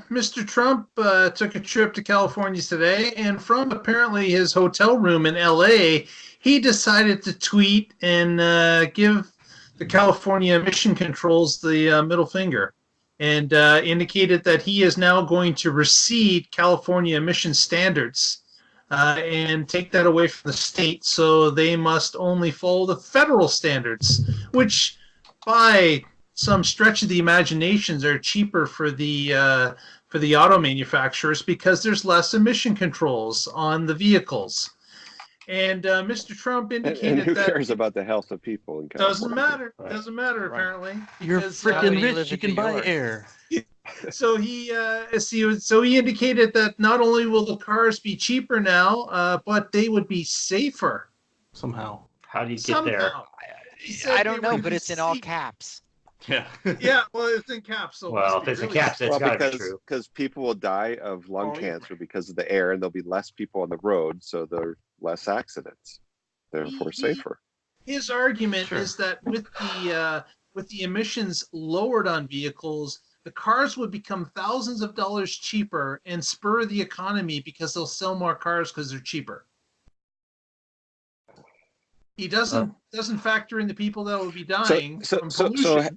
Mr. Trump took a trip to California today, and from apparently his hotel room in LA, he decided to tweet and give the California emission controls the middle finger, and indicated that he is now going to recede California emission standards and take that away from the state, so they must only follow the federal standards, which by some stretch of the imaginations are cheaper for the auto manufacturers because there's less emission controls on the vehicles. And Mr. Trump indicated and who that cares about the health of people in California? Doesn't matter apparently. You're freaking rich. You can buy air. So he indicated that not only will the cars be cheaper now, but they would be safer. Somehow. How do you get there? I don't know, but it's in all caps. Yeah. Yeah, well, it's in caps. So well, if it's in caps, it's got to be true. Because people will die of lung cancer because of the air, and there'll be less people on the road, so there are less accidents. Therefore, safer. His argument is that with the emissions lowered on vehicles, the cars would become thousands of dollars cheaper and spur the economy because they'll sell more cars because they're cheaper. He doesn't factor in the people that will be dying from pollution. So,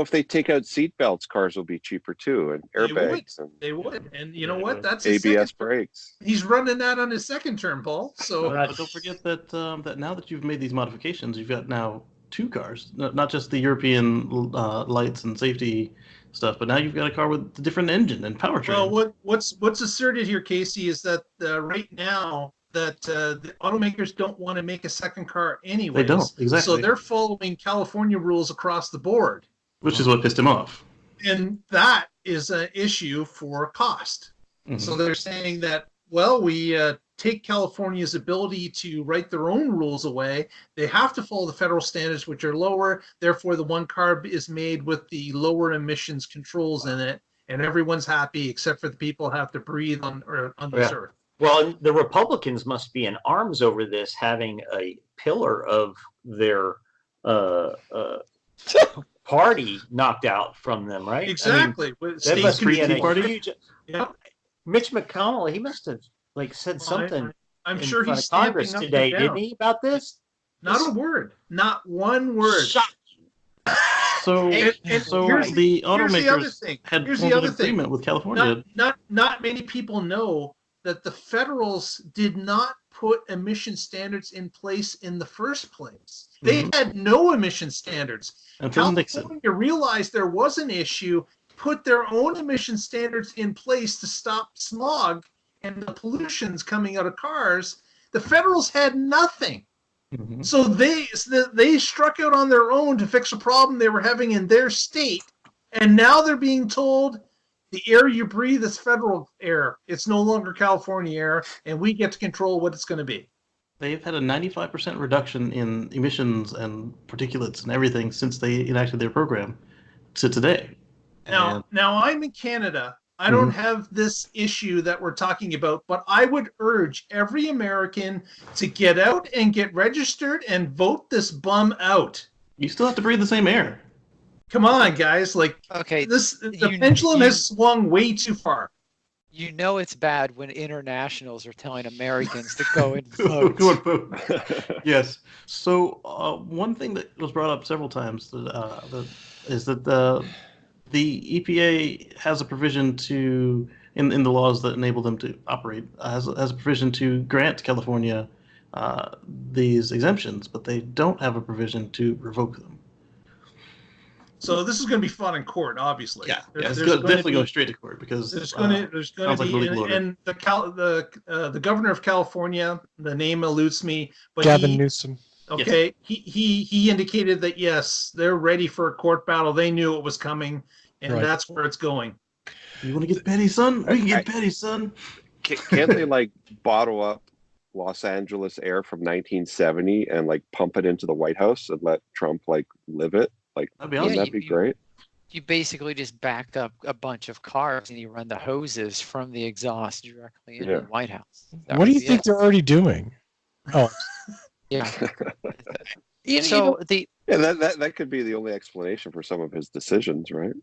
if they take out seat belts, cars will be cheaper too, and airbags. They would. And you know what? That's ABS brakes. He's running that on his second term, Paul. So but don't forget that that now that you've made these modifications, you've got now two cars, not just the European lights and safety stuff, but now you've got a car with a different engine and powertrain. Well, what's asserted here, Casey, is that right now that the automakers don't want to make a second car anyway. They don't, exactly. So they're following California rules across the board. Which is what pissed him off. And that is an issue for cost. Mm-hmm. So they're saying that, well, we take California's ability to write their own rules away. They have to follow the federal standards, which are lower. Therefore, the one car is made with the lower emissions controls in it, and everyone's happy except for the people who have to breathe on this earth. Well, the Republicans must be in arms over this, having a pillar of their party knocked out from them, right? Exactly. I mean, that must be in a huge. Yeah. Mitch McConnell, he must have said something. I'm sure he's Congress today, didn't he, about this? Not a word. Not one word. So the automakers had formed an agreement with California. Not many people know that the federals did not put emission standards in place in the first place. They had no emission standards. California realized there was an issue, put their own emission standards in place to stop smog and the pollutions coming out of cars. The federals had nothing. Mm-hmm. So they struck out on their own to fix a problem they were having in their state, and now they're being told the air you breathe is federal air. It's no longer California air, and we get to control what it's going to be. They've had a 95% reduction in emissions and particulates and everything since they enacted their program to today. Now I'm in Canada. I don't have this issue that we're talking about, but I would urge every American to get out and get registered and vote this bum out. You still have to breathe the same air. Come on, guys. The pendulum has swung way too far. You know it's bad when internationals are telling Americans to go and vote. Go and vote. Yes. So one thing that was brought up several times is that the EPA has a provision in the laws that enable them to operate, has a provision to grant California these exemptions, but they don't have a provision to revoke them. So this is going to be fun in court, obviously. Yeah, it's definitely going straight to court because there's going to be, and the governor of California, the name eludes me, but Gavin Newsom. Okay, yes. he indicated that yes, they're ready for a court battle. They knew it was coming, and that's where it's going. You want to get petty, son? We can get petty, son. Can't they bottle up Los Angeles air from 1970 and pump it into the White House and let Trump live it? Wouldn't that be great? You basically just back up a bunch of cars and you run the hoses from the exhaust directly into Yeah. the White House. That What do would you be think it. they're already doing? Oh, Yeah. you So know, Yeah, that could be the only explanation for some of his decisions, right?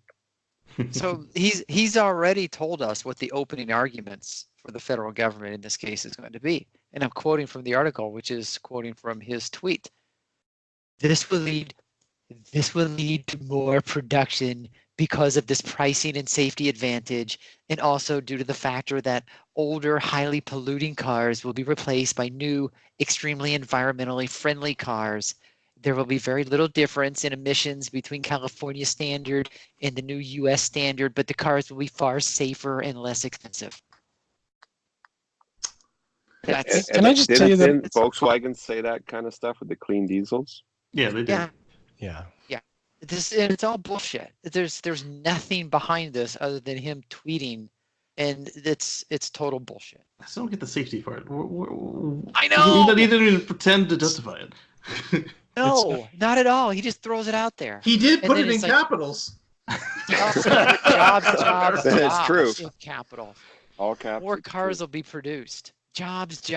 So he's already told us what the opening arguments for the federal government in this case is going to be. And I'm quoting from the article, which is quoting from his tweet. This will lead to more production because of this pricing and safety advantage, and also due to the factor that older, highly polluting cars will be replaced by new, extremely environmentally friendly cars. There will be very little difference in emissions between California standard and the new US standard, but the cars will be far safer and less expensive. That's Can I just tell you that- didn't Volkswagen say that kind of stuff with the clean diesels? Yeah, they did. yeah. yeah. And it's all bullshit. There's nothing behind this other than him tweeting, and it's total bullshit. I still don't get the safety part. I know! He didn't even pretend to justify it. No, not at all. He just throws it out there. He did And put then it in it's like- capitals. He also put jobs It's true. in capital. All caps. More it's cars true. will be produced. Jobs.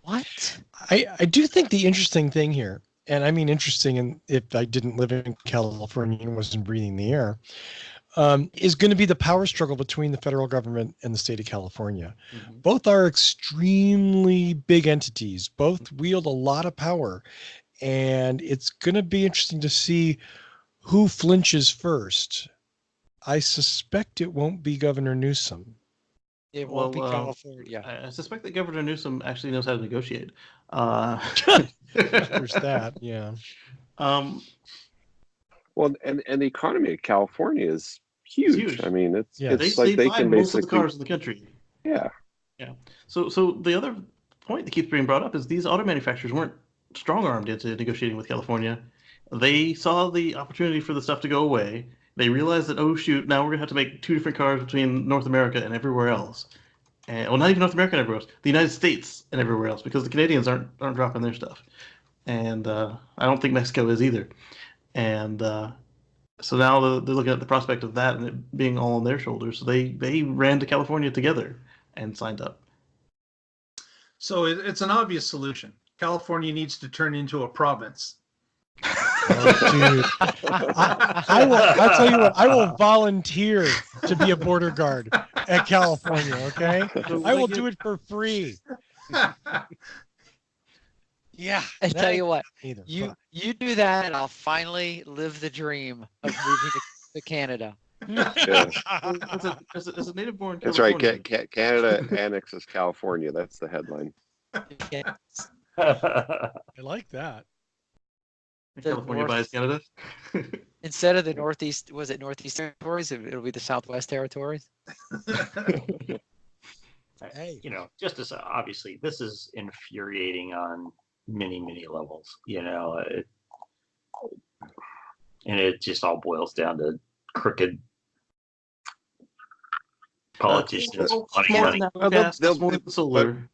What? I do think the interesting thing here, and I mean interesting, and if I didn't live in California and wasn't breathing the air, is going to be the power struggle between the federal government and the state of California. Mhm. Both are extremely big entities. Both wield a lot of power, and it's going to be interesting to see who flinches first. I suspect it won't be Governor Newsom. It won't be Well, California. I suspect that Governor Newsom actually knows how to negotiate. There's that, yeah. Well, and the economy of California is huge. huge. I mean, it's Yeah. it's they like they buy can most of the basically cars in the country. yeah. So the other point that keeps being brought up is these auto manufacturers weren't strong-armed into negotiating with California. They saw the opportunity for the stuff to go away. They realized that, oh shoot, now we're gonna have to make two different cars between North America and everywhere else. And well, not even North America and everywhere else, the United States and everywhere else, because the Canadians aren't dropping their stuff, and I don't think Mexico is either. And so now they're looking at the prospect of that and it being all on their shoulders. So they ran to California together and signed up. So it's an obvious solution. California needs to turn into a province. Oh, dude. I'll tell you what, I will volunteer to be a border guard at California, okay? I will do it for free. Yeah. I tell you what, Either. you do that, and I'll finally live the dream of moving to Canada. Yeah. As a native-born That's right. Californian, Canada annexes California. That's the headline. I like that. California North- buys Canada. Instead of the Northeast, was it Northeast Territories? It'll be the Southwest Territories. Hey. You know, just as obviously, this is infuriating on many levels. You know, and it just all boils down to crooked politicians. wanting money. Gas, they'll- more than solar,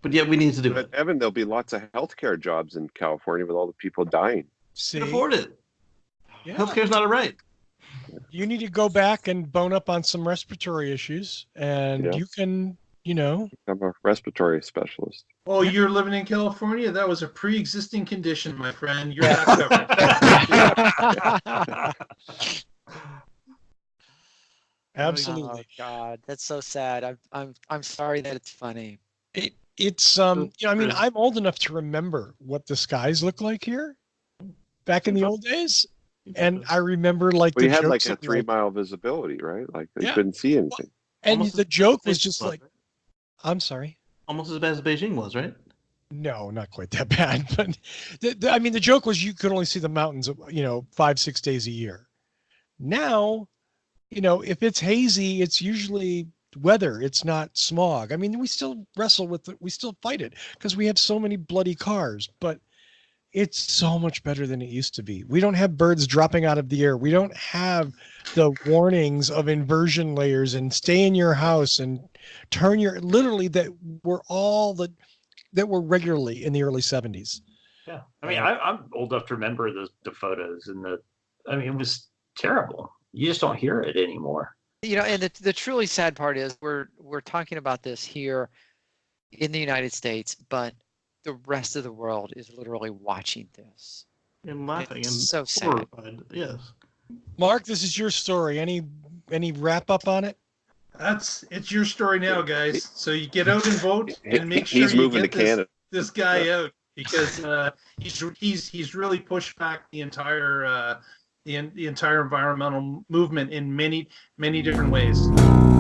but yet we need to do But it. Evan, there'll be lots of healthcare jobs in California with all the people dying. See? Can afford it. Yeah. Healthcare's not a right. You need to go back and bone up on some respiratory issues, and Yeah. you can, you know. I'm a respiratory specialist. Oh, you're living in California? That was a pre-existing condition, my friend. You're not covered. Absolutely. Oh God, that's so sad. I'm sorry that it's funny. It's you know, I mean, Chris. I'm old enough to remember what the skies look like here back in the old days, and I remember like We the had like jokes a of, 3-mile visibility, right? Like they Yeah. couldn't see anything. and Almost the as joke bad as was just Beijing like, I'm sorry. almost as bad as Beijing was, right? No, not quite that bad, but I mean, the joke was you could only see the mountains, you know, 5-6 days a year. Now, you know, if it's hazy, it's usually weather. It's not smog. I mean, we still wrestle with it. We still fight it because we have so many bloody cars, but it's so much better than it used to be. We don't have birds dropping out of the air. We don't have the warnings of inversion layers and stay in your house and turn your, literally that were all that were regularly in the early 70s. Yeah, I mean, I'm old enough to remember the photos and I mean, it was terrible. You just don't hear it anymore. You know, and the truly sad part is we're talking about this here in the United States, but the rest of the world is literally watching this. And laughing It's and so sad. horrified. Yes. Mark, this is your story. Any wrap up on it? It's your story now, guys. So you get out and vote and make sure He's you moving get to Canada. this guy out because he's really pushed back the entire the entire environmental movement in many different ways.